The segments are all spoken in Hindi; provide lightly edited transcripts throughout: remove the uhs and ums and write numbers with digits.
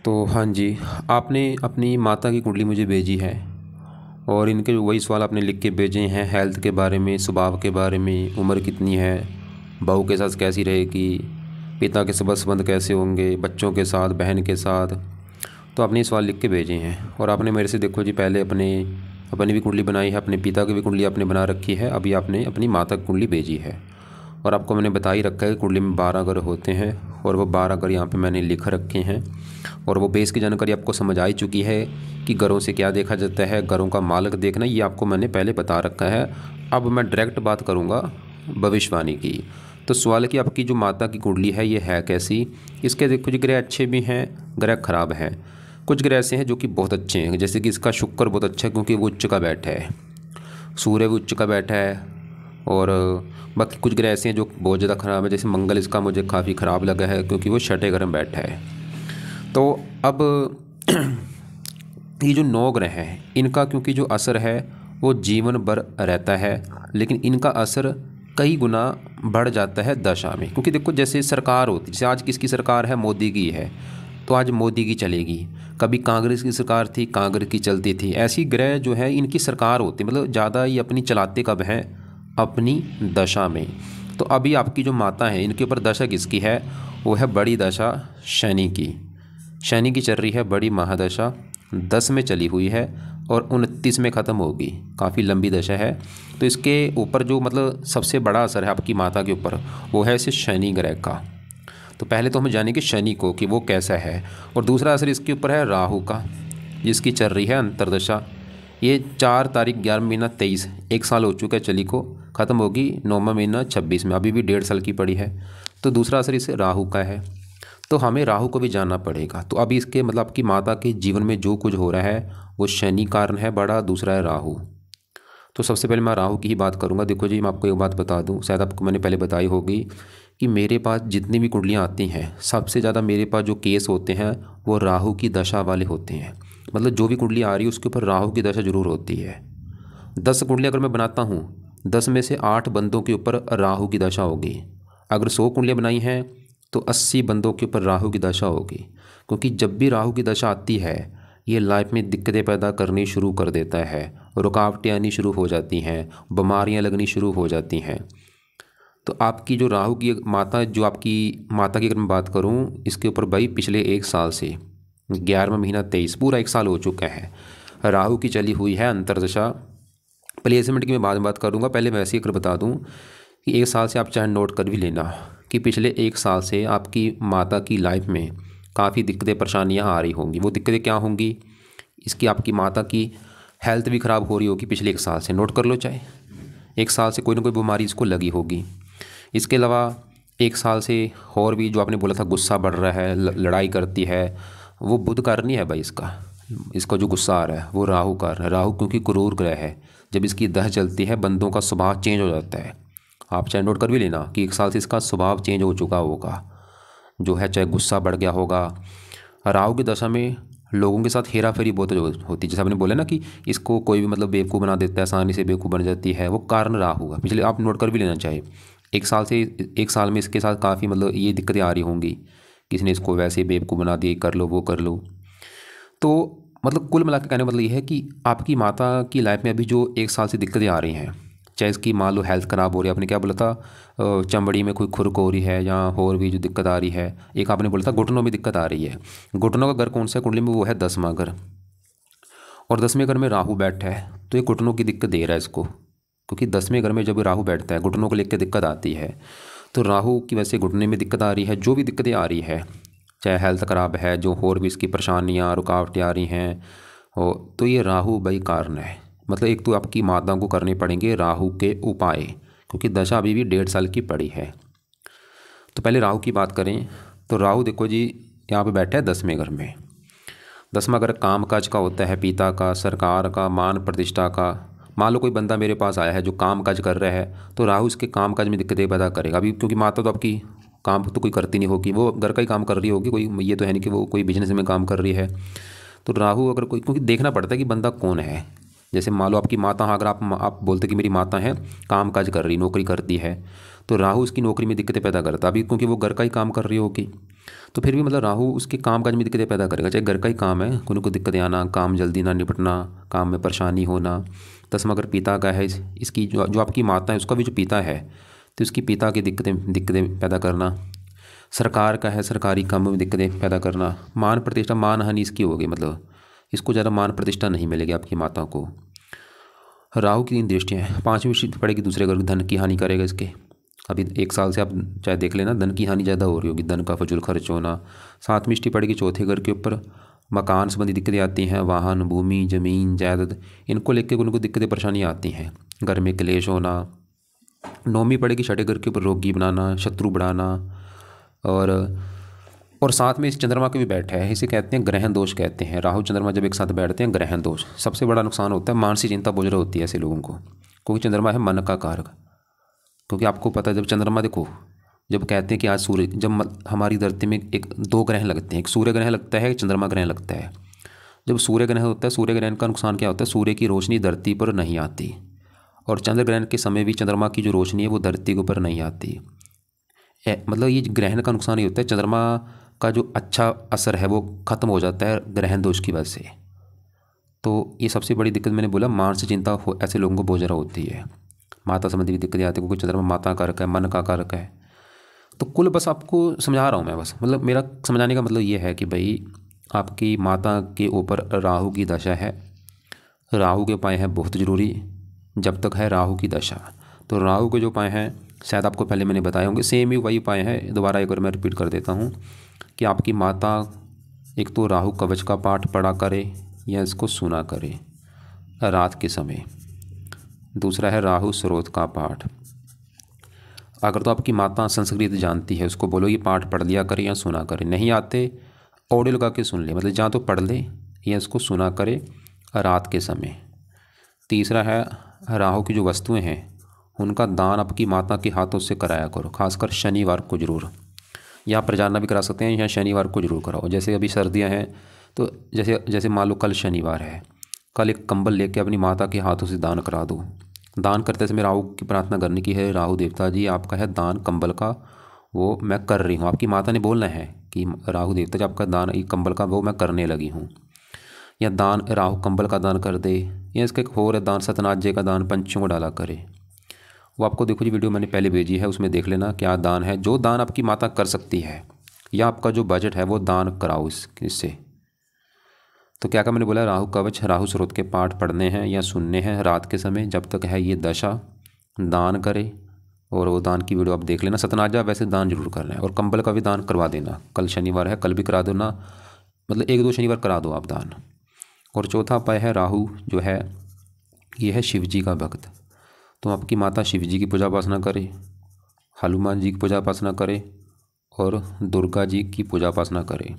तो हाँ जी, आपने अपनी माता की कुंडली मुझे भेजी है और इनके वही सवाल आपने लिख के भेजे हैं। हेल्थ के बारे में, स्वभाव के बारे में, उम्र कितनी है, बहू के साथ कैसी रहेगी, पिता के संबंध कैसे होंगे, बच्चों के साथ, बहन के साथ। तो आपने ये सवाल लिख के भेजे हैं और आपने मेरे से देखो जी पहले अपने अपनी भी कुंडली बनाई है, अपने पिता की भी कुंडली आपने बना रखी है, अभी आपने अपनी माता की कुंडली भेजी है। और आपको मैंने बता ही रखा है कि कुंडली में 12 ग्रह होते हैं और वो 12 ग्रह यहाँ पे मैंने लिख रखे हैं और वो बेस की जानकारी आपको समझ आ ही चुकी है कि ग्रहों से क्या देखा जाता है, ग्रहों का मालक देखना, ये आपको मैंने पहले बता रखा है। अब मैं डायरेक्ट बात करूँगा भविष्यवाणी की। तो सवाल है कि आपकी जो माता की कुंडली है ये है कैसी। इसके देखो कुछ ग्रह अच्छे भी हैं, ग्रह खराब हैं। कुछ ग्रह ऐसे हैं जो कि बहुत अच्छे हैं, जैसे कि इसका शुक्र बहुत अच्छा है क्योंकि वो उच्च का बैठा है, सूर्य भी उच्च का बैठा है। और बाकी कुछ ग्रह ऐसे हैं जो बहुत ज़्यादा ख़राब है, जैसे मंगल इसका मुझे काफ़ी ख़राब लगा है क्योंकि वो छठे घर में बैठा है। तो अब ये जो 9 ग्रह हैं इनका क्योंकि जो असर है वो जीवन भर रहता है, लेकिन इनका असर कई गुना बढ़ जाता है दशा में। क्योंकि देखो जैसे सरकार होती है, जैसे आज किसकी सरकार है, मोदी की है, तो आज मोदी की चलेगी। कभी कांग्रेस की सरकार थी, कांग्रेस की चलती थी। ऐसी ग्रह जो है इनकी सरकार होती, मतलब ज़्यादा ये अपनी चलाते कब हैं, अपनी दशा में। तो अभी आपकी जो माता है इनके ऊपर दशा किसकी है, वो है बड़ी दशा शनि की। शनि की चल रही है बड़ी महादशा, 10 में चली हुई है और 29 में ख़त्म होगी, काफ़ी लंबी दशा है। तो इसके ऊपर जो मतलब सबसे बड़ा असर है आपकी माता के ऊपर वो है इसे शनि ग्रह का। तो पहले तो हमें जानेंगे शनि को कि वो कैसा है, और दूसरा असर इसके ऊपर है राहु का, जिसकी चल रही है अंतरदशा। ये 4 तारीख 11 महीना 23, 1 साल हो चुका है चली को, ख़त्म होगी 9वां महीना 26 में, अभी भी 1.5 साल की पड़ी है। तो दूसरा असर इसे राहु का है, तो हमें राहु को भी जानना पड़ेगा। तो अभी इसके मतलब आपकी माता के जीवन में जो कुछ हो रहा है वो शनि कारण है बड़ा, दूसरा है राहु। तो सबसे पहले मैं राहु की ही बात करूंगा। देखो जी, मैं आपको एक बात बता दूं, शायद आपको मैंने पहले बताई होगी कि मेरे पास जितनी भी कुंडलियाँ आती हैं सबसे ज़्यादा मेरे पास जो केस होते हैं वो राहु की दशा वाले होते हैं। मतलब जो भी कुंडली आ रही है उसके ऊपर राहु की दशा जरूर होती है। 10 कुंडलियाँ अगर मैं बनाता हूँ, 10 में से 8 बंदों के ऊपर राहु की दशा होगी। अगर 100 कुंडलियाँ बनाई हैं तो 80 बंदों के ऊपर राहु की दशा होगी। क्योंकि जब भी राहु की दशा आती है ये लाइफ में दिक्कतें पैदा करनी शुरू कर देता है, रुकावटें आनी शुरू हो जाती हैं, बीमारियां लगनी शुरू हो जाती हैं। तो आपकी जो राहु की माता, जो आपकी माता की अगर मैं बात करूं, इसके ऊपर भाई पिछले 1 साल से 11वां महीना 23, पूरा 1 साल हो चुका है, राहु की चली हुई है अंतरदशा। प्लेसमेंट की मैं बाद में बात करूँगा, पहले वैसे ही अगर बता दूँ कि 1 साल से आप चाहे नोट कर भी लेना कि पिछले 1 साल से आपकी माता की लाइफ में काफ़ी दिक्कतें परेशानियां आ रही होंगी। वो दिक्कतें क्या होंगी, इसकी आपकी माता की हेल्थ भी ख़राब हो रही होगी पिछले 1 साल से, नोट कर लो, चाहे 1 साल से कोई ना कोई बीमारी इसको लगी होगी। इसके अलावा 1 साल से और भी जो आपने बोला था गुस्सा बढ़ रहा है, लड़ाई करती है, वो बुध कारण नहीं है भाई इसका। इसका जो गुस्सा आ रहा है वो राहु कारण है। राहु क्योंकि क्रूर ग्रह है, जब इसकी दह चलती है बंदों का स्वभाव चेंज हो जाता है। आप चाहे नोट कर भी लेना कि 1 साल से इसका स्वभाव चेंज हो चुका होगा, जो है चाहे गुस्सा बढ़ गया होगा। राहु की दशा में लोगों के साथ हेरा फेरी बहुत होती है, जैसे आपने बोला ना कि इसको कोई भी मतलब बेवकूफ़ बना देता है, आसानी से बेवकूफ़ बन जाती है, वो कारण राहु है। पिछले आप नोट कर भी लेना चाहे 1 साल से, 1 साल में इसके साथ काफ़ी मतलब ये दिक्कतें आ रही होंगी, किसी ने इसको वैसे ही बेवकूफ़ बना दिया, कर लो वो कर लो। तो मतलब कुल मिला के कहने का मतलब ये है कि आपकी माता की लाइफ में अभी जो 1 साल से दिक्कतें आ रही हैं, चाहे इसकी मान लो हेल्थ ख़राब हो रही है, आपने क्या बोला था, चमड़ी में कोई खुरक हो रही है या और भी जो दिक्कत आ रही है, एक आपने बोला था घुटनों में दिक्कत आ रही है। घुटनों का घर कौन सा है कुंडली में, वो है 10वां घर, और 10वें घर में राहु बैठा है, तो ये घुटनों की दिक्कत दे रहा है इसको। क्योंकि 10वें घर में जब राहु बैठता है घुटनों को लेकर दिक्कत आती है। तो राहु की वजह से घुटने में दिक्कत आ रही है, जो भी दिक्कतें आ रही है, चाहे हेल्थ ख़राब है, जो और भी इसकी परेशानियाँ रुकावटें आ रही हैं, तो ये राहु भाई कारण है। मतलब एक तो आपकी माता को करने पड़ेंगे राहु के उपाय, क्योंकि दशा अभी भी 1.5 साल की पड़ी है। तो पहले राहु की बात करें तो राहु देखो जी यहाँ पे बैठा है 10वें घर में। 10वां घर काम काज का होता है, पिता का, सरकार का, मान प्रतिष्ठा का। मान लो कोई बंदा मेरे पास आया है जो काम काज कर रहा है, तो राहु इसके काम काज में दिक्कतें पैदा करेगा। अभी क्योंकि माता तो आपकी काम तो कोई करती नहीं होगी, वो घर का ही काम कर रही होगी, कोई ये तो है नहीं कि वो कोई बिजनेस में काम कर रही है। तो राहु अगर कोई, क्योंकि देखना पड़ता है कि बंदा कौन है। जैसे मान लो आपकी माता, हाँ, अगर आप बोलते कि मेरी माता है काम काज कर रही, नौकरी करती है, तो राहु उसकी नौकरी में दिक्कतें पैदा करता है अभी, क्योंकि वो घर का ही काम कर रही होगी। तो फिर भी मतलब राहु उसके काम काज में दिक्कतें पैदा करेगा, चाहे घर का ही काम है, को दिक्कतें आना, काम जल्दी ना निपटना, काम में परेशानी होना। 10वां अगर पिता का है, इसकी जो आपकी माता है उसका भी जो पिता है तो उसकी पिता की दिक्कतें पैदा करना। सरकार का है, सरकारी काम में दिक्कतें पैदा करना। मान प्रतिष्ठा, मान हानि इसकी होगी, मतलब इसको ज़्यादा मान प्रतिष्ठा नहीं मिलेगी आपकी माता को। राहु की 3 दृष्टियाँ हैं। 5वीं दृष्टि पड़ेगी दूसरे घर, धन की हानि करेगा इसके। अभी 1 साल से आप चाहे देख लेना, धन की हानि ज़्यादा हो रही होगी, धन का फजूल खर्च होना। 7वीं दृष्टि पड़ेगी चौथे घर के ऊपर, मकान संबंधी दिक्कतें आती हैं, वाहन, भूमि, ज़मीन, जायदाद, इनको लेकर उनको दिक्कतें परेशानियाँ आती हैं, घर में क्लेश होना। 9वीं पड़ेगी छठे घर के ऊपर, रोगी बनाना, शत्रु बढ़ाना। और साथ में इस चंद्रमा के भी बैठा है, इसे कहते हैं ग्रहण दोष कहते हैं। राहु चंद्रमा जब एक साथ बैठते हैं, ग्रहण दोष। सबसे बड़ा नुकसान होता है, मानसिक चिंता बोझ होती है ऐसे लोगों को, क्योंकि चंद्रमा है मन का कारक। क्योंकि आपको पता है, जब चंद्रमा देखो, जब कहते हैं कि आज सूर्य, जब हमारी धरती में 2 ग्रहण लगते हैं, एक सूर्य ग्रहण लगता है, एक चंद्रमा ग्रहण लगता है। जब सूर्य ग्रहण होता है, सूर्य ग्रहण का नुकसान क्या होता है, सूर्य की रोशनी धरती पर नहीं आती, और चंद्र ग्रहण के समय भी चंद्रमा की जो रोशनी है वो धरती के ऊपर नहीं आती। मतलब ये ग्रहण का नुकसान ये होता है, चंद्रमा का जो अच्छा असर है वो ख़त्म हो जाता है ग्रहण दोष की वजह से। तो ये सबसे बड़ी दिक्कत मैंने बोला, मानसिक चिंता ऐसे लोगों को बहुत ज़्यादा होती है। माता संबंधी भी दिक्कतें आती है, क्योंकि चंद्रमा माता कारक है, मन का कारक है। तो कुल बस आपको समझा रहा हूँ मैं, बस मतलब मेरा समझाने का मतलब ये है कि भाई आपकी माता के ऊपर राहु की दशा है, राहु के उपाय हैं बहुत ज़रूरी जब तक है राहु की दशा। तो राहु के जो उपाय हैं शायद आपको पहले मैंने बताए होंगे, सेम ही वही उपाय हैं, दोबारा एक बार मैं रिपीट कर देता हूँ कि आपकी माता एक तो राहु कवच का पाठ पढ़ा करे या इसको सुना करे रात के समय। दूसरा है राहु स्रोत का पाठ। अगर तो आपकी माता संस्कृत जानती है, उसको बोलो ये पाठ पढ़ लिया करे या सुना करे। नहीं आते, ऑडियो लगा के सुन ले, मतलब जहाँ तो पढ़ ले या इसको सुना करे रात के समय। तीसरा है राहु की जो वस्तुएं हैं उनका दान आपकी माता के हाथों से कराया करो, खासकर शनिवार को ज़रूर। या आप रोजाना भी करा सकते हैं, या शनिवार को ज़रूर कराओ। जैसे अभी सर्दियां हैं तो जैसे मान लो कल शनिवार है, कल एक कंबल लेके अपनी माता के हाथों से दान करा दो। दान करते समय राहु की प्रार्थना करने की है, राहु देवता जी आपका है दान कंबल का, वो मैं कर रही हूँ। आपकी माता ने बोलना है कि राहु देवता जी आपका दान कंबल का वो मैं करने लगी हूँ। या दान राहु कंबल का दान कर दे, या इसका एक और है दान सतनाजे का दान पंछियों को डाला करे। वो आपको देखो जी, वीडियो मैंने पहले भेजी है, उसमें देख लेना क्या दान है। जो दान आपकी माता कर सकती है या आपका जो बजट है वो दान कराओ इससे। तो क्या मैंने बोला, राहु कवच, राहु स्रोत के पाठ पढ़ने हैं या सुनने हैं रात के समय जब तक है ये दशा। दान करे, और वो दान की वीडियो आप देख लेना। सतनाजा वैसे दान जरूर करना है, और कंबल का भी दान करवा देना। कल शनिवार है, कल भी करा दो ना, मतलब 1-2 शनिवार करा दो आप दान। और चौथा उपाय है, राहु जो है ये है शिव जी का भक्त। तो आपकी माता शिव जी की पूजा उपासना करे, हनुमान जी की पूजा उपासना करे, और दुर्गा जी की पूजा उपासना करे।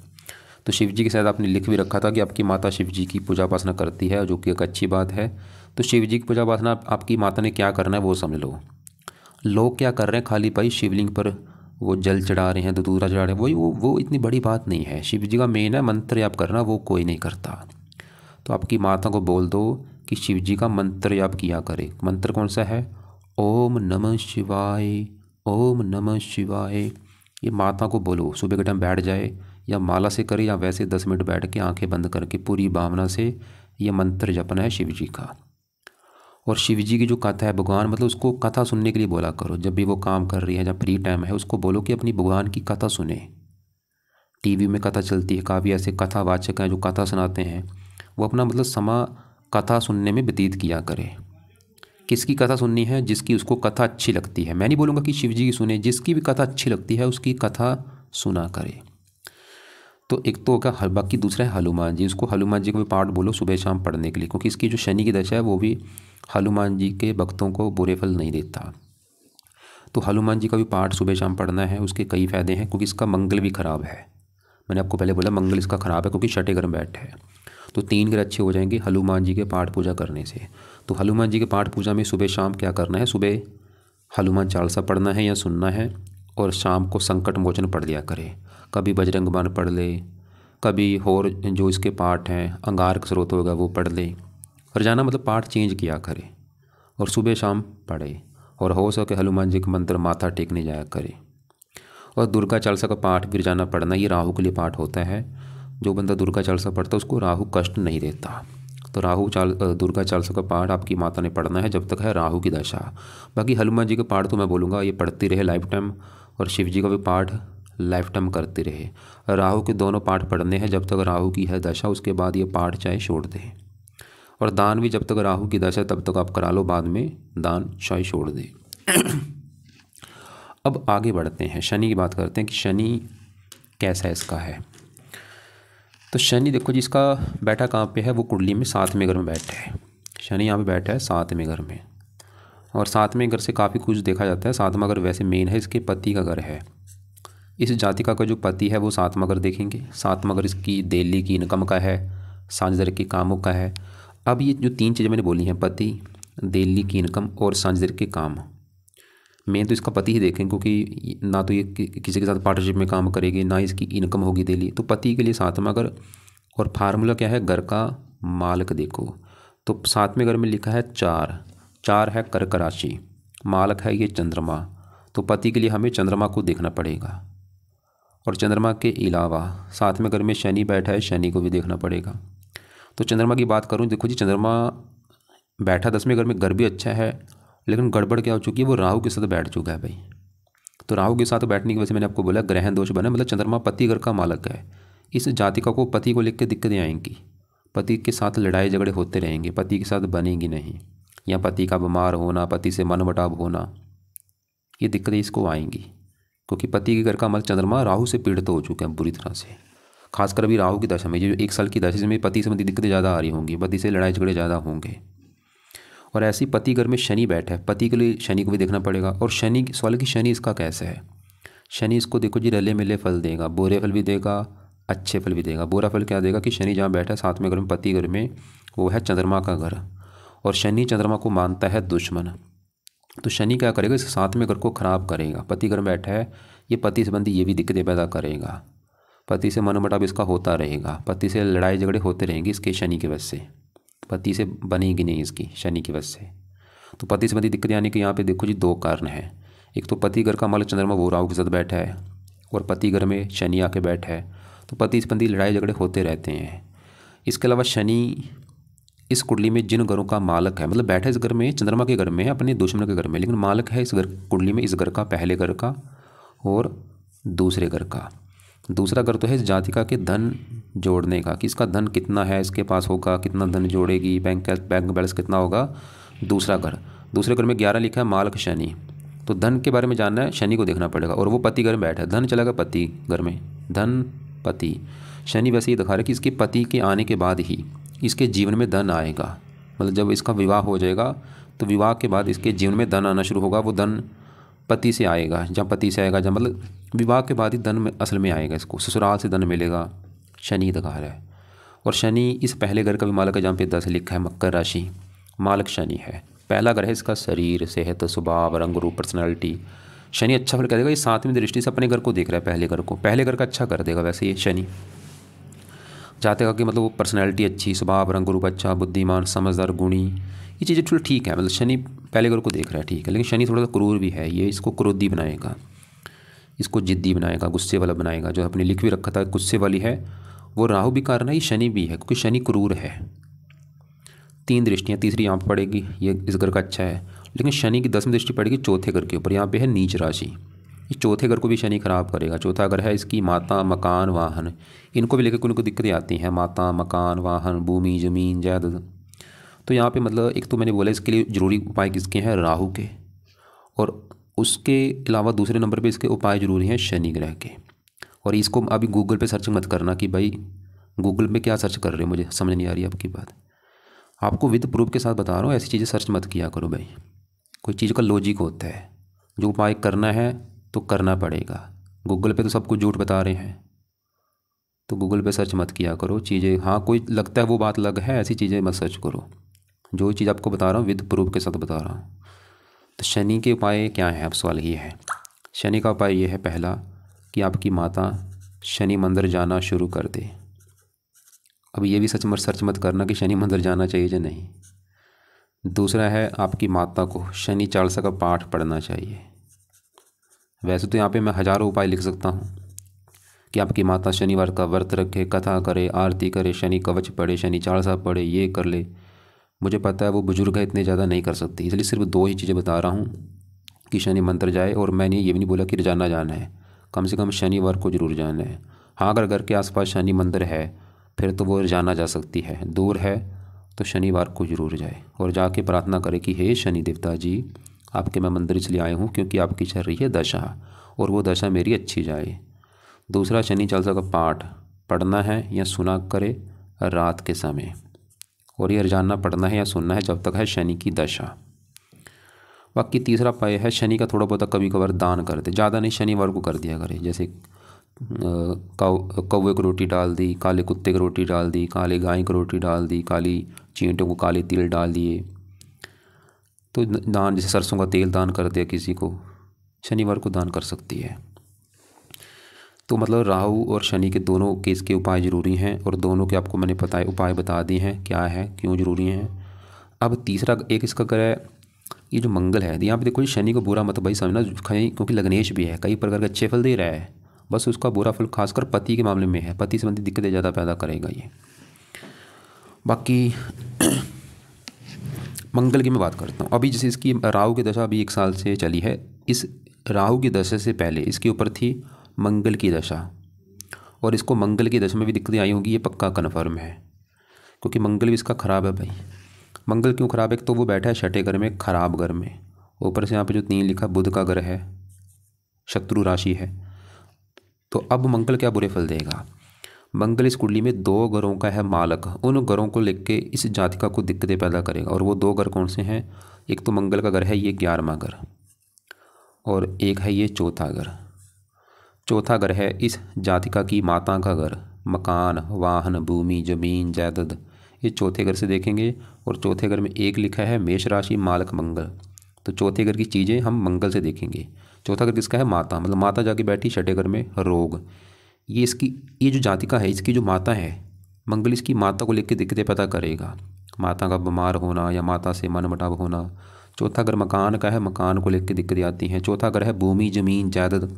तो शिव जी के साथ आपने लिख भी रखा था कि आपकी माता शिव जी की पूजा उपासना करती है, जो कि एक अच्छी बात है। तो शिव जी की पूजा उपासना आपकी माता ने क्या करना है वो समझ लो। लोग क्या कर रहे हैं, खाली भाई शिवलिंग पर वो जल चढ़ा रहे हैं, दूरा चढ़ा रहे हैं, वही वो इतनी बड़ी बात नहीं है। शिव जी का मेन है मंत्र याप करना, वो कोई नहीं करता। तो आपकी माता को बोल दो कि शिव जी का मंत्र याप किया करे। मंत्र कौन सा है, ओम नमः शिवाय, ओम नमः शिवाय। ये माता को बोलो, सुबह के टाइम बैठ जाए या माला से करे, या वैसे 10 मिनट बैठ के आंखें बंद करके पूरी भावना से ये मंत्र जपना है शिव जी का। और शिव जी की जो कथा है, भगवान मतलब उसको कथा सुनने के लिए बोला करो। जब भी वो काम कर रही है, जब फ्री टाइम है, उसको बोलो कि अपनी भगवान की कथा सुने। टीवी में कथा चलती है, काफ़ी ऐसे कथावाचक हैं जो कथा सुनाते हैं, वो अपना मतलब समा कथा सुनने में व्यतीत किया करे। किसकी कथा सुननी है, जिसकी उसको कथा अच्छी लगती है। मैं नहीं बोलूँगा कि शिव जी की सुने, जिसकी भी कथा अच्छी लगती है उसकी कथा सुना करे। तो एक तो होगा, बाकी दूसरा है हनुमान जी। उसको हनुमान जी को भी पाठ बोलो सुबह शाम पढ़ने के लिए, क्योंकि इसकी जो शनि की दशा है वो भी हनुमान जी के भक्तों को बुरे फल नहीं देता। तो हनुमान जी का भी पाठ सुबह शाम पढ़ना है। उसके कई फ़ायदे हैं, क्योंकि इसका मंगल भी खराब है। मैंने आपको पहले बोला मंगल इसका खराब है, क्योंकि छठे घर में बैठा है। तो 3 ग्रह अच्छे हो जाएंगे हनुमान जी के पाठ पूजा करने से। तो हनुमान जी के पाठ पूजा में सुबह शाम क्या करना है, सुबह हनुमान चालीसा पढ़ना है या सुनना है, और शाम को संकट मोचन पढ़ लिया करे। कभी बजरंग बाण पढ़ ले, कभी और जो इसके पाठ हैं अंगारक स्रोत होगा वो पढ़ ले। रोजाना मतलब पाठ चेंज किया करे, और सुबह शाम पढ़े। और हो सके हनुमान जी का मंत्र माथा टेकने जाया करे। और दुर्गा चालीसा का पाठ भी रोजाना पढ़ना, ये राहु के लिए पाठ होता है। जो बंदा दुर्गा चालीसा पढ़ता है उसको राहु कष्ट नहीं देता। तो दुर्गा चालीसा का पाठ आपकी माता ने पढ़ना है जब तक है राहु की दशा। बाकी हनुमान जी का पाठ तो मैं बोलूँगा ये पढ़ती रहे लाइफ टाइम, और शिव जी का भी पाठ लाइफ टाइम करते रहे। राहु के दोनों पाठ पढ़ने हैं जब तक राहु की है दशा, उसके बाद ये पाठ चाहे छोड़ दे। और दान भी जब तक राहु की दशा तब तक आप करा लो, बाद में दान चाहे छोड़ दे। अब आगे बढ़ते हैं, शनि की बात करते हैं कि शनि कैसा इसका है। तो शनि देखो जिसका बैठा कहाँ पे है, वो कुंडली में 7वें घर में बैठा है। शनि यहाँ पे बैठा है 7वें घर में, और 7वें घर से काफ़ी कुछ देखा जाता है। 7वां घर वैसे मेन है, इसके पति का घर है। इस जातिका का जो पति है वो 7वां घर देखेंगे। 7वां घर इसकी दिल्ली की इनकम का है, सांझदर के कामों का है। अब ये जो 3 चीज़ें मैंने बोली हैं, पति, दिल्ली की इनकम और सांझदर के काम, मेन तो इसका पति ही देखें, क्योंकि ना तो ये किसी के साथ पार्टनरशिप में काम करेगी, ना इसकी इनकम होगी दिल्ली। तो पति के लिए 7वां घर, और फार्मूला क्या है, घर का मालक देखो। तो 7वें घर में लिखा है 4 है कर्क राशि, मालक है ये चंद्रमा। तो पति के लिए हमें चंद्रमा को देखना पड़ेगा। और चंद्रमा के अलावा 7वें घर में शनि बैठा है, शनि को भी देखना पड़ेगा। तो चंद्रमा की बात करूँ, देखो जी चंद्रमा बैठा 10वें घर में, घर भी अच्छा है, लेकिन गड़बड़ क्या हो चुकी है, वो राहु के साथ बैठ चुका है भाई। तो राहु के साथ बैठने की वजह से मैंने आपको बोला ग्रहण दोष बना, मतलब चंद्रमा पति घर का मालक है। इस जातिका को पति को लेकर दिक्कतें आएंगी, पति के साथ लड़ाई झगड़े होते रहेंगे, पति के साथ बनेंगी नहीं, या पति का बीमार होना, पति से मनमुटाव होना, ये दिक्कतें इसको आएंगी। क्योंकि पति के घर का मतलब चंद्रमा राहु से पीड़ित हो चुके हैं बुरी तरह से। खासकर अभी राहु की दशा में, जो 1 साल की दशा में पति संबंधी दिक्कतें ज़्यादा आ रही होंगी, पति से लड़ाई झगड़े ज़्यादा होंगे। और ऐसी पति घर में शनि बैठा है, पति के लिए शनि को भी देखना पड़ेगा। और शनि सवाल कि शनि इसका कैसा है, शनि इसको देखो जी रले मिले फल देगा, बुरे फल भी देगा, अच्छे फल भी देगा। बुरा फल क्या देगा कि शनि जहाँ बैठा है 7वें घर में, पति घर में, वो है चंद्रमा का घर, और शनि चंद्रमा को मानता है दुश्मन। तो शनि क्या करेगा, इस 7वें घर को खराब करेगा। पति घर में बैठा है, ये पति संबंधी ये भी दिक्कतें पैदा करेगा, पति से मनमुटाव इसका होता रहेगा, पति से लड़ाई झगड़े होते रहेंगे इसके शनि की वजह से, पति से बनेगी नहीं इसकी शनि की वजह से। तो पति संबंधी दिक्कतें आने के यहाँ पे देखो जी 2 कारण हैं। एक तो पति घर का मालक चंद्रमा वो राहु के साथ बैठा है, और पति घर में शनि आके बैठा है, तो पति संबंधी लड़ाई झगड़े होते रहते हैं। इसके अलावा शनि इस कुंडली में जिन घरों का मालक है, मतलब बैठा इस घर में, चंद्रमा के घर में है, अपने दुश्मन के घर में, लेकिन मालक है इस घर कुंडली में, इस घर का, पहले घर का और दूसरे घर का। दूसरा घर तो है इस जातिका के धन जोड़ने का, कि इसका धन कितना है, इसके पास होगा, कितना धन जोड़ेगी, बैंक बैलेंस कितना होगा। दूसरा घर में 11 लिखा है, मालक शनि। तो धन के बारे में जानना है, शनि को देखना पड़ेगा, और वो पति घर में बैठा है, धन चला गया पति घर में, धन पति। शनि वैसे ही दिखा रहा है कि इसके पति के आने के बाद ही इसके जीवन में धन आएगा, मतलब जब इसका विवाह हो जाएगा तो विवाह के बाद इसके जीवन में धन आना शुरू होगा। वो धन पति से आएगा, जहाँ पति से आएगा, जहाँ मतलब विवाह के बाद ही धन में असल में आएगा, इसको ससुराल से धन मिलेगा, शनि दिखा रहा है। और शनि इस पहले घर का भी मालक है, जहाँ पे 10 लिखा है, मकर राशि, मालक शनि है। पहला घर है इसका शरीर, सेहत, स्वभाव, रंग रूप, पर्सनैलिटी। शनि अच्छा फल कर देगा, ये 7वीं दृष्टि से अपने घर को देख रहा है, पहले घर को, पहले घर का अच्छा कर देगा वैसे ये शनि। जाते कि मतलब वो पर्सनैलिटी अच्छी, स्वभाव, रंग रूप अच्छा, बुद्धिमान, समझदार, गुणी, ये चीज़ें थोड़ी ठीक है, मतलब शनि पहले घर को देख रहा है, ठीक है। लेकिन शनि थोड़ा सा क्रूर भी है, ये इसको क्रोधी बनाएगा, इसको जिद्दी बनाएगा, गुस्से वाला बनाएगा। जो अपने लिख भी रखा था गुस्से वाली है, वो राहु भी कारण है, ये शनि भी है, क्योंकि शनि क्रूर है। 3 दृष्टियाँ, तीसरी यहाँ पर पड़ेगी, ये इस घर का अच्छा है, लेकिन शनि की 10वीं दृष्टि पड़ेगी चौथे घर के ऊपर, यहाँ पे है नीच राशि। ये चौथे घर को भी शनि खराब करेगा। चौथा घर है इसकी माता, मकान, वाहन, इनको भी लेकर उनको दिक्कतें आती हैं, माता, मकान, वाहन, भूमि, ज़मीन, जायदाद। तो यहाँ पे मतलब एक तो मैंने बोला इसके लिए ज़रूरी उपाय किसके हैं, राहु के, और उसके अलावा दूसरे नंबर पे इसके उपाय ज़रूरी हैं शनि ग्रह के। और इसको अभी गूगल पे सर्च मत करना कि भाई गूगल में क्या सर्च कर रहे हो, मुझे समझ नहीं आ रही आपकी बात। आपको विद प्रूफ के साथ बता रहा हूँ, ऐसी चीज़ें सर्च मत किया करो भाई। कोई चीज़ का लॉजिक होता है, जो उपाय करना है तो करना पड़ेगा। गूगल पे तो सब कुछ झूठ बता रहे हैं, तो गूगल पे सर्च मत किया करो चीज़ें। हाँ कोई लगता है वो बात अलग है, ऐसी चीज़ें मत सर्च करो। जो चीज़ आपको बता रहा हूँ विद प्रूफ के साथ बता रहा हूँ। तो शनि के उपाय क्या हैं, अब सवाल ये है। शनि का उपाय ये है, पहला कि आपकी माता शनि मंदिर जाना शुरू कर दे। अब ये भी सर्च मत करना कि शनि मंदिर जाना चाहिए या नहीं। दूसरा है आपकी माता को शनि चालीसा का पाठ पढ़ना चाहिए, वैसे तो यहाँ पे मैं हज़ारों उपाय लिख सकता हूँ कि आपकी माता शनिवार का व्रत रखे, कथा करे, आरती करे, शनि कवच पढ़े, शनि चालीसा पढ़े, ये कर ले। मुझे पता है वो बुजुर्ग है, इतने ज़्यादा नहीं कर सकती, इसलिए सिर्फ 2 ही चीज़ें बता रहा हूँ कि शनि मंत्र जाए। और मैंने ये भी नहीं बोला कि रोजाना जाना है, कम से कम शनिवार को ज़रूर जाना है। हाँ, अगर घर के आसपास शनि मंदिर है फिर तो वो रोजाना जा सकती है, दूर है तो शनिवार को ज़रूर जाए और जाके प्रार्थना करे कि हे शनि देवता जी, आपके मैं मंदिर इसलिए आया हूँ क्योंकि आपकी चल रही है दशा और वो दशा मेरी अच्छी जाए। दूसरा, शनि चालीसा का पाठ पढ़ना है या सुना करे रात के समय, और ये रोजाना पढ़ना है या सुनना है जब तक है शनि की दशा। बाकी तीसरा उपाय है शनि का थोड़ा बहुत कभी कभार दान कर दे, ज़्यादा नहीं, शनिवार को कर दिया करे। जैसे कौवे को रोटी डाल दी, काले कुत्ते को रोटी डाल दी, काले गाय को रोटी डाल दी, काली चींटों को काले तिल डाल दिए। तो दान, जैसे सरसों का तेल दान कर दिया किसी को, शनिवार को दान कर सकती है। तो मतलब राहु और शनि के दोनों केस के उपाय ज़रूरी हैं और दोनों के आपको मैंने उपाय बता दिए हैं क्या है, क्यों ज़रूरी हैं। अब तीसरा एक इसका ग्रह, ये जो मंगल है, यहाँ पे देखो जी, शनि को बुरा मत भाई समझना, कहीं क्योंकि लग्नेश भी है, कई प्रकार के अच्छे फल दे रहा है, बस उसका बुरा फल खासकर पति के मामले में है, पति संबंधी दिक्कतें ज़्यादा पैदा करेगा ये। बाकी मंगल की मैं बात करता हूँ। अभी जैसे इसकी राहु की दशा अभी 1 साल से चली है, इस राहु की दशा से पहले इसके ऊपर थी मंगल की दशा, और इसको मंगल की दशा में भी दिक्कतें आई होंगी, ये पक्का कन्फर्म है, क्योंकि मंगल भी इसका ख़राब है भाई। मंगल क्यों ख़राब है? तो वो बैठा है छठे घर में, खराब घर में, ऊपर से यहाँ पे जो 3 लिखा बुध का घर है, शत्रु राशि है। तो अब मंगल क्या बुरे फल देगा? मंगल इस कुंडली में 2 घरों का है मालक, उन घरों को लेके इस जातिका को दिक्कतें पैदा करेगा। और वो 2 घर कौन से हैं? एक तो मंगल का घर है ये 11वां घर, और एक है ये चौथा घर। चौथा घर है इस जातिका की माता का घर, मकान, वाहन, भूमि, जमीन, जायदाद, ये चौथे घर से देखेंगे। और चौथे घर में एक लिखा है मेष राशि, मालक मंगल, तो चौथे घर की चीज़ें हम मंगल से देखेंगे। चौथा घर किसका है? माता, मतलब माता जाके बैठी छठे घर में, रोग। ये जो जातिका है इसकी जो माता है, मंगल इसकी माता को लेकर दिक्कतें पैदा करेगा, माता का बीमार होना या माता से मनमुटाव होना। चौथा घर मकान का है, मकान को लेकर दिक्कतें आती हैं। चौथा घर है भूमि, जमीन, जायदाद,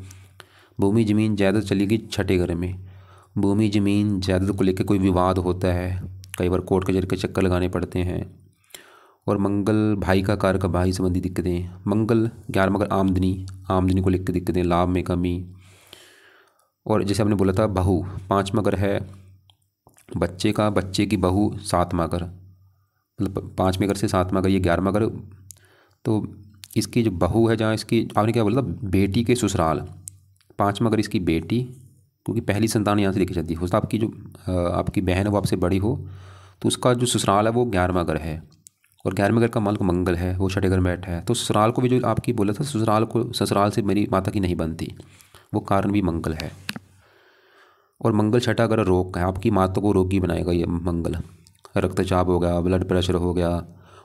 भूमि, जमीन, जायदाद चलेगी छठे घर में। भूमि, जमीन, जायदाद को लेकर कोई विवाद होता है, कई बार कोर्ट कचहरी के चक्कर लगाने पड़ते हैं। और मंगल भाई का कारक, भाई संबंधी दिक्कतें। मंगल 11वां घर आमदनी, आमदनी को लेकर दिक्कतें, लाभ में कमी। और जैसे आपने बोला था बहू, 5वां घर है बच्चे का, बच्चे की बहू 7वां घर, मतलब 5वें घर से 7वां घर, ये 11वां घर। तो इसकी जो बहू है, जहाँ इसकी आपने क्या बोला था, बेटी के ससुराल, 5वां घर इसकी बेटी, क्योंकि पहली संतान यहाँ से देखी जाती है। हो सकता आपकी जो आपकी बहन है वो आपसे बड़ी हो, तो उसका जो ससुराल है वो 11वां घर है, और 11वें घर का मालिक मंगल है, वो छठे घर में बैठा है। तो ससुराल को भी जो आपकी बोला था, ससुराल से मेरी माता की नहीं बनती, वो कारण भी मंगल है। और मंगल छठा घर रोग का है, आपकी माता को रोगी बनाएगा ये मंगल, रक्तचाप हो गया, ब्लड प्रेशर हो गया।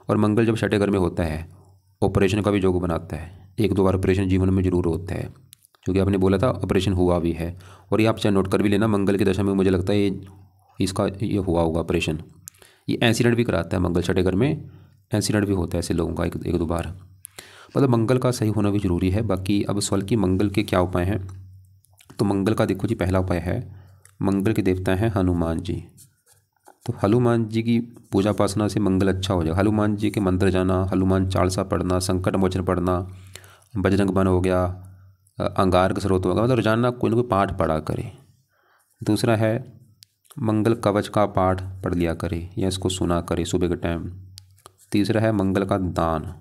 और मंगल जब छठे घर में होता है ऑपरेशन का भी योग बनाता है, 1-2 बार ऑपरेशन जीवन में जरूर होता है, क्योंकि आपने बोला था ऑपरेशन हुआ भी है। और ये आप चाहे नोट कर भी लेना, मंगल की दशा में मुझे लगता है ये हुआ होगा ऑपरेशन। ये एक्सीडेंट भी कराता है मंगल, छठे घर में एक्सीडेंट भी होता है ऐसे लोगों का 1-2 बार, मतलब मंगल का सही होना भी ज़रूरी है। बाकी अब सवाल कि मंगल के क्या उपाय हैं, तो मंगल का देखो जी, पहला उपाय है, मंगल के देवता हैं हनुमान जी। तो हनुमान जी की पूजा उपासना से मंगल अच्छा हो जाएगा। हनुमान जी के मंत्र जाना, हनुमान चालीसा पढ़ना, संकट मोचन पढ़ना, बजरंग बाण हो गया, अंगारक स्रोत होगा, मतलब रोजाना कोई ना कोई पाठ पढ़ा करे। दूसरा है मंगल कवच का पाठ पढ़ लिया करे या इसको सुना करे सुबह के टाइम। तीसरा है मंगल का दान,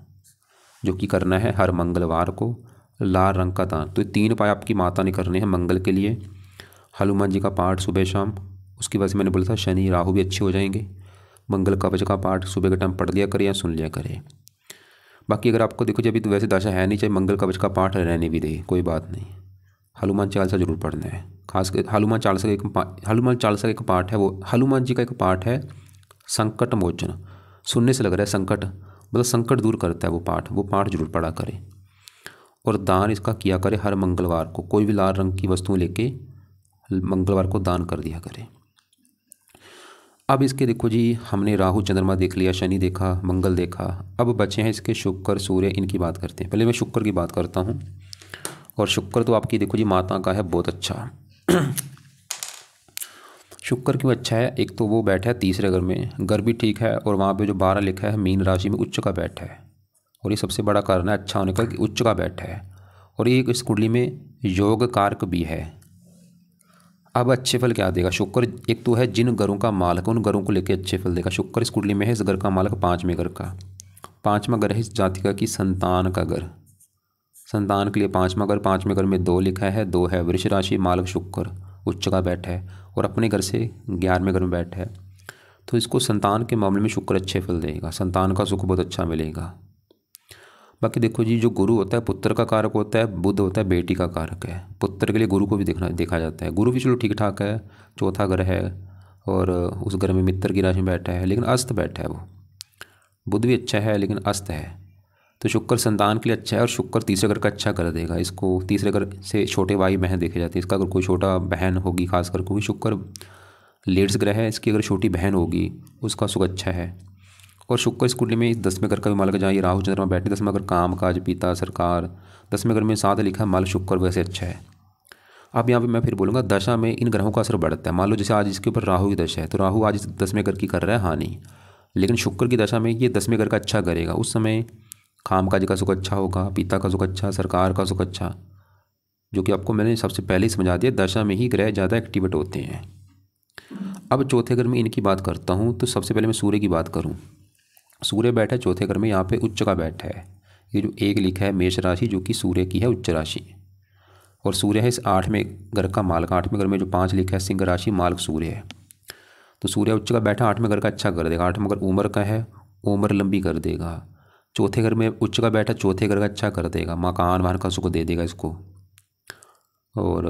जो कि करना है हर मंगलवार को, लाल रंग का दान। तो 3 उपाय आपकी माता ने करने हैं मंगल के लिए, हनुमान जी का पाठ सुबह शाम, उसकी वजह से मैंने बोला था शनि राहु भी अच्छे हो जाएंगे। मंगल कवच का पाठ सुबह के टाइम पढ़ लिया करे या सुन लिया करे। बाकी अगर आपको देखो, जब तो वैसे दशा है नहीं, चाहे मंगल कवच का पाठ रहने भी दे, कोई बात नहीं, हनुमान चालीसा जरूर पढ़ना है। खासकर हनुमान चालीसा का एक पाठ है, वो हनुमान जी का एक पाठ है संकट मोचन। सुनने से लग रहा है संकट, मतलब संकट दूर करता है वो पाठ जरूर पढ़ा करे। और दान इसका किया करे हर मंगलवार को, कोई भी लाल रंग की वस्तु लेके मंगलवार को दान कर दिया करे। अब इसके देखो जी, हमने राहु चंद्रमा देख लिया, शनि देखा, मंगल देखा, अब बचे हैं इसके शुक्र सूर्य, इनकी बात करते हैं। पहले मैं शुक्र की बात करता हूँ। और शुक्र तो आपकी देखो जी माता का है बहुत अच्छा। शुक्र क्यों अच्छा है, एक तो वो बैठा है तीसरे घर में, घर भी ठीक है, और वहाँ पे जो 12 लिखा है मीन राशि में उच्च का बैठा है, और ये सबसे बड़ा कारण है अच्छा होने का कि उच्च का बैठा है, और ये इस कुंडली में योग कारक भी है। अब अच्छे फल क्या देगा शुक्र, एक तो है जिन घरों का मालक उन घरों को लेकर अच्छे फल देगा। शुक्र इस कुंडली में है, इस घर का मालक पाँचवें घर का, पाँचवा घर है इस जातिका की संतान का घर, संतान के लिए पाँचवा घर, पाँचवें घर में 2 लिखा है, 2 है, वृष राशि मालक शुक्र उच्च का बैठा है, और अपने घर से 11वें घर में बैठा है, तो इसको संतान के मामले में शुक्र अच्छे फल देगा, संतान का सुख बहुत अच्छा मिलेगा। बाकी देखो जी, जो गुरु होता है पुत्र का कारक होता है, बुध होता है बेटी का कारक है, पुत्र के लिए गुरु को भी देखा जाता है। गुरु भी चलो ठीक ठाक है, चौथा घर है, और उस घर में मित्र की राशि में बैठा है, लेकिन अस्त बैठा है वो। बुध भी अच्छा है लेकिन अस्त है, तो शुक्र संतान के लिए अच्छा है, और शुक्र तीसरे घर का अच्छा कर देगा। इसको तीसरे घर से छोटे भाई बहन देखे जाते हैं, इसका अगर कोई छोटा बहन होगी खासकर, क्योंकि शुक्र लेड्स ग्रह है, इसकी अगर छोटी बहन होगी उसका सुख अच्छा है। और शुक्र इस कुंडली में 10वें घर का भी मालक, जहाँ ये राहु चंद्रमा बैठे, 10वां घर काम काज पिता सरकार, 10वें घर में 7 लिखा है मालक शुक्र वैसे अच्छा है। अब यहाँ पे मैं फिर बोलूँगा दशा में इन ग्रहों का असर बढ़ता है। मान लो जैसे आज इसके ऊपर राहु की दशा है, तो राहु आज 10वें घर की कर रहा है हानि, लेकिन शुक्र की दशा में ये 10वें घर का अच्छा करेगा। उस समय काम काज का सुख अच्छा होगा, पिता का सुख अच्छा, सरकार का सुख अच्छा, जो कि आपको मैंने सबसे पहले ही समझा दिया, दशा में ही ग्रह ज़्यादा एक्टिवेट होते हैं। अब चौथे घर में इनकी बात करता हूँ, तो सबसे पहले मैं सूर्य की बात करूँ। सूर्य बैठा है चौथे घर में, यहाँ पे उच्च का बैठा है, ये जो 1 लिखा है मेष राशि, जो कि सूर्य की है उच्च राशि, और सूर्य है इस 8वें घर का मालक। 8वें घर में जो 5 लिखा है सिंह राशि मालक सूर्य है, तो सूर्य उच्च का बैठा 8वें घर का अच्छा कर देगा। 8वां घर उम्र का है, उम्र लंबी कर देगा। चौथे घर में उच्च का बैठा, चौथे घर का अच्छा कर देगा, मकान वाहन का सुख दे देगा इसको। और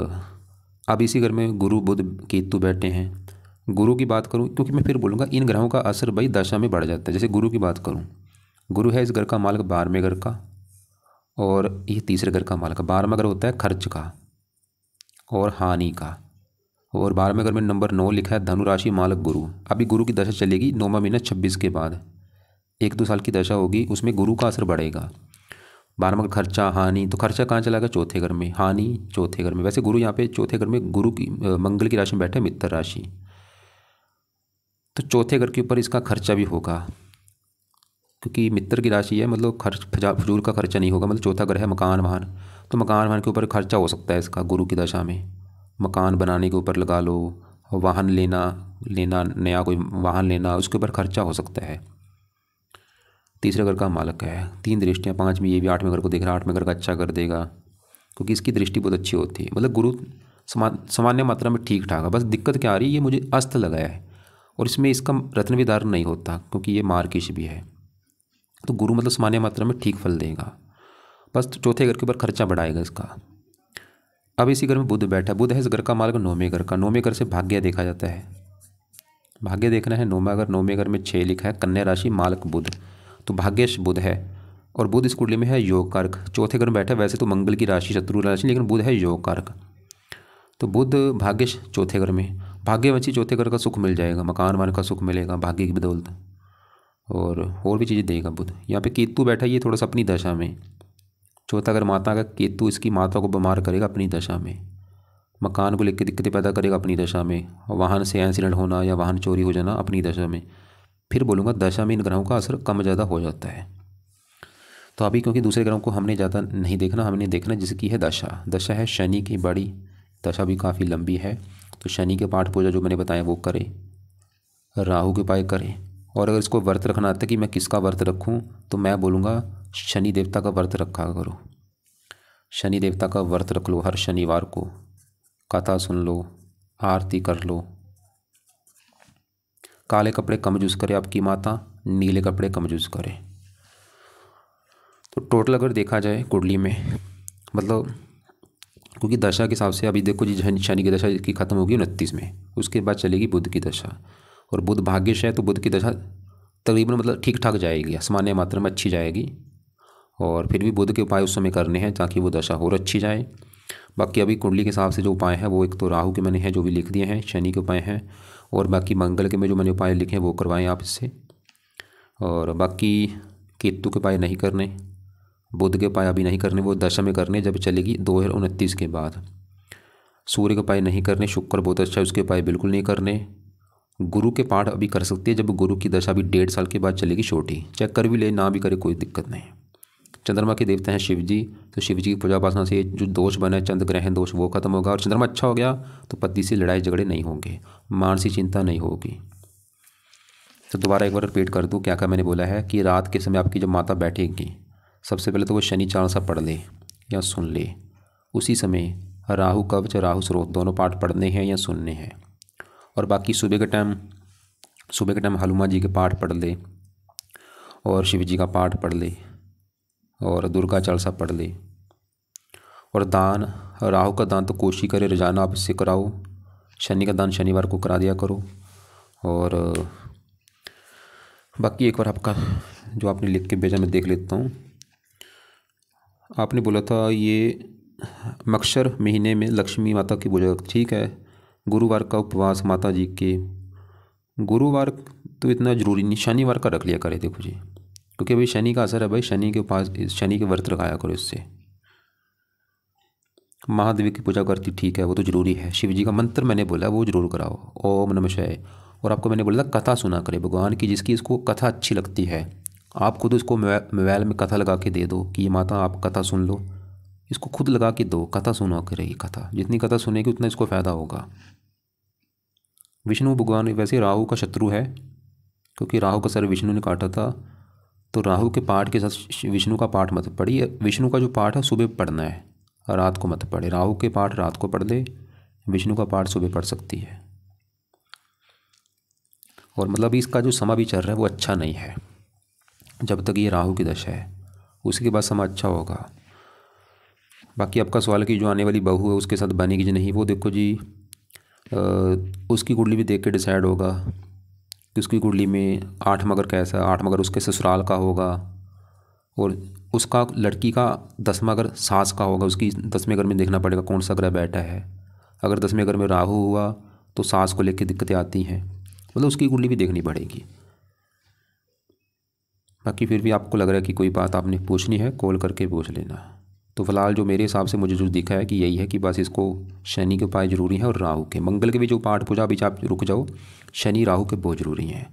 अब इसी घर में गुरु बुध केतु बैठे हैं। गुरु की बात करूं, क्योंकि मैं फिर बोलूँगा इन ग्रहों का असर भाई दशा में बढ़ जाता है। जैसे गुरु की बात करूं, गुरु है इस घर का मालक 12वें घर का, और ये तीसरे घर का मालक। 12वां घर होता है खर्च का और हानि का, और 12वें घर में नंबर 9 लिखा है धनु राशि मालक गुरु। अभी गुरु की दशा चलेगी 9वां महीना 26 के बाद, 1-2 साल की दशा होगी, उसमें गुरु का असर बढ़ेगा। 12वां घर खर्चा हानि, तो खर्चा कहाँ चला गया चौथे घर में, हानि चौथे घर में। वैसे गुरु यहाँ पे चौथे घर में गुरु की मंगल की राशि में बैठे मित्र राशि, तो चौथे घर के ऊपर इसका खर्चा भी होगा, क्योंकि मित्र की राशि है, मतलब खर्च फजूल का खर्चा नहीं होगा। मतलब चौथा घर है मकान वाहन, तो मकान वाहन के ऊपर खर्चा हो सकता है इसका गुरु की दशा में, मकान बनाने के ऊपर लगा लो, वाहन लेना नया कोई वाहन लेना, उसके ऊपर खर्चा हो सकता है। तीसरे घर का मालक है, 3 दृष्टियाँ, 5 में ये भी 8वें घर को देख रहा है, 8वें घर का अच्छा कर देगा, क्योंकि इसकी दृष्टि बहुत अच्छी होती है। मतलब गुरु सामान्य मात्रा में ठीक ठाक है। बस दिक्कत क्या आ रही है, ये मुझे अस्त लगा है, और इसमें इसका रत्न भी धारण नहीं होता, क्योंकि ये मार्किश भी है। तो गुरु मतलब सामान्य मात्रा में ठीक फल देगा, बस तो चौथे घर के ऊपर खर्चा बढ़ाएगा इसका। अब इसी घर में बुध बैठा, बुध है इस घर का मालक 9वें घर का। 9वें घर से भाग्य देखा जाता है, भाग्य देखना है 9वां घर। 9वें घर में 6 लिखा है कन्या राशि मालक बुध, तो भाग्यश बुध है, और बुध इस कुंडली में है योग कारक। चौथे घर में बैठा, वैसे तो मंगल की राशि शत्रु राशि, लेकिन बुध है योग कारक, तो बुध भाग्यश चौथे घर में। भाग्यवंशी चौथे घर का सुख मिल जाएगा, मकान वाहन का सुख मिलेगा भाग्य की बदौलत, और भी चीज़ें देगा बुध। यहाँ पे केतु बैठा है, ये थोड़ा सा अपनी दशा में, चौथा घर माता का केतु इसकी माता को बीमार करेगा अपनी दशा में, मकान को लेकर दिक्कतें पैदा करेगा अपनी दशा में, वाहन से एक्सीडेंट होना या वाहन चोरी हो जाना अपनी दशा में। फिर बोलूँगा दशा में इन ग्रहों का असर कम ज़्यादा हो जाता है। तो अभी क्योंकि दूसरे ग्रहों को हमने ज़्यादा नहीं देखना, हमने देखना जिसकी है दशा। दशा है शनि की बड़ी, दशा भी काफ़ी लंबी है, तो शनि के पाठ पूजा जो मैंने बताया वो करें, राहु के उपाय करें। और अगर इसको व्रत रखना आता है कि मैं किसका व्रत रखूं, तो मैं बोलूँगा शनि देवता का व्रत रखा करो। शनि देवता का व्रत रख लो, हर शनिवार को कथा सुन लो, आरती कर लो। काले कपड़े कम यूज़ करे आपकी माता, नीले कपड़े कम यूज़ करे। तो टोटल अगर देखा जाए कुंडली में, मतलब क्योंकि दशा के हिसाब से अभी देखो जी शनि की दशा की खत्म होगी 29 में, उसके बाद चलेगी बुध की दशा, और बुध भाग्यश है, तो बुध की दशा तकरीबन मतलब ठीक ठाक जाएगी, सामान्य मात्रा में अच्छी जाएगी। और फिर भी बुध के उपाय उस समय करने हैं ताकि वो दशा और अच्छी जाए। बाकी अभी कुंडली के हिसाब से जो उपाय है वो एक तो राहु के मैंने हैं जो भी लिख दिए हैं, शनि के उपाय हैं, और बाकी मंगल के में जो मैंने उपाय लिखे हैं वो करवाएं आप इससे। और बाकी केतु के उपाय नहीं करने, बुध के उपाय अभी नहीं करने, वो दशा में करने जब चलेगी 2029 के बाद। सूर्य के उपाय नहीं करने, शुक्र बहुत अच्छा है उसके उपाय बिल्कुल नहीं करने। गुरु के पाठ अभी कर सकती है जब गुरु की दशा अभी 1.5 साल के बाद चलेगी छोटी, चेक कर भी ले ना भी करे कोई दिक्कत नहीं। चंद्रमा के देवता हैं शिव जी, तो शिव जी की पूजा उपासना से जो दोष बना है चंद्र ग्रहण दोष वो खत्म होगा, और चंद्रमा अच्छा हो गया तो पति से लड़ाई झगड़े नहीं होंगे, मानसिक चिंता नहीं होगी। तो दोबारा एक बार रिपीट कर दूँ क्या क्या मैंने बोला है कि रात के समय आपकी जब माता बैठेगी सबसे पहले तो वो शनि चालीसा पढ़ ले या सुन ले। उसी समय राहु कवच राहु स्रोत दोनों पाठ पढ़ने हैं या सुनने हैं। और बाकी सुबह के टाइम हनुमान जी के पाठ पढ़ ले और शिव जी का पाठ पढ़ ले और दुर्गा चालीसा पढ़ ले। और दान, राहु का दान तो कोशिश करे रोजाना आप इससे कराओ, शनि का दान शनिवार को करा दिया करो। और बाकी एक बार आपका जो आपने लिख के भेजा मैं देख लेता हूँ। आपने बोला था ये मक्षर महीने में लक्ष्मी माता की पूजा, ठीक है। गुरुवार का उपवास माता जी के, गुरुवार तो इतना ज़रूरी नहीं, शनिवार का रख लिया करे देखो जी, क्योंकि भाई शनि का असर है भाई, शनि के उपास शनि के व्रत रखाया करो इससे। महादेव की पूजा करती ठीक है वो तो ज़रूरी है। शिव जी का मंत्र मैंने बोला वो ज़रूर कराओ, ओम नमः शिवाय। और आपको मैंने बोला था कथा सुना करे भगवान की, जिसकी इसको कथा अच्छी लगती है आप खुद उसको मोबाइल में कथा लगा के दे दो कि ये माता आप कथा सुन लो, इसको खुद लगा के दो, कथा सुना करेगी कथा, जितनी कथा सुनेगी उतना इसको फ़ायदा होगा। विष्णु भगवान वैसे राहु का शत्रु है, क्योंकि राहु का सर विष्णु ने काटा था, तो राहु के पाठ के साथ विष्णु का पाठ मत पढ़िए। विष्णु का जो पाठ है सुबह पढ़ना है, रात को मत पढ़े। राहु के पाठ रात को पढ़ ले, विष्णु का पाठ सुबह पढ़ सकती है। और मतलब इसका जो समय भी चल रहा है वो अच्छा नहीं है, जब तक ये राहु की दशा है, उसके बाद समय अच्छा होगा। बाकी आपका सवाल कि जो आने वाली बहू है उसके साथ बनेगी कि नहीं, वो देखो जी उसकी कुंडली भी देख के डिसाइड होगा कि उसकी कुंडली में 8 मगर कैसा, 8 मगर उसके ससुराल का होगा, और उसका लड़की का 10वां घर सास का होगा। उसकी 10वें घर में देखना पड़ेगा कौन सा ग्रह बैठा है। अगर 10वें घर में राहु हुआ तो सास को लेकर दिक्कतें आती हैं, मतलब उसकी कुंडली भी देखनी पड़ेगी। बाकी फिर भी आपको लग रहा है कि कोई बात आपने पूछनी है, कॉल करके पूछ लेना। तो फिलहाल जो मेरे हिसाब से मुझे जो दिखा है कि यही है कि बस इसको शनि के उपाय ज़रूरी हैं और राहु के। मंगल के भी जो पाठ पूजा अभी आप रुक जाओ, शनि राहु के बहुत ज़रूरी हैं।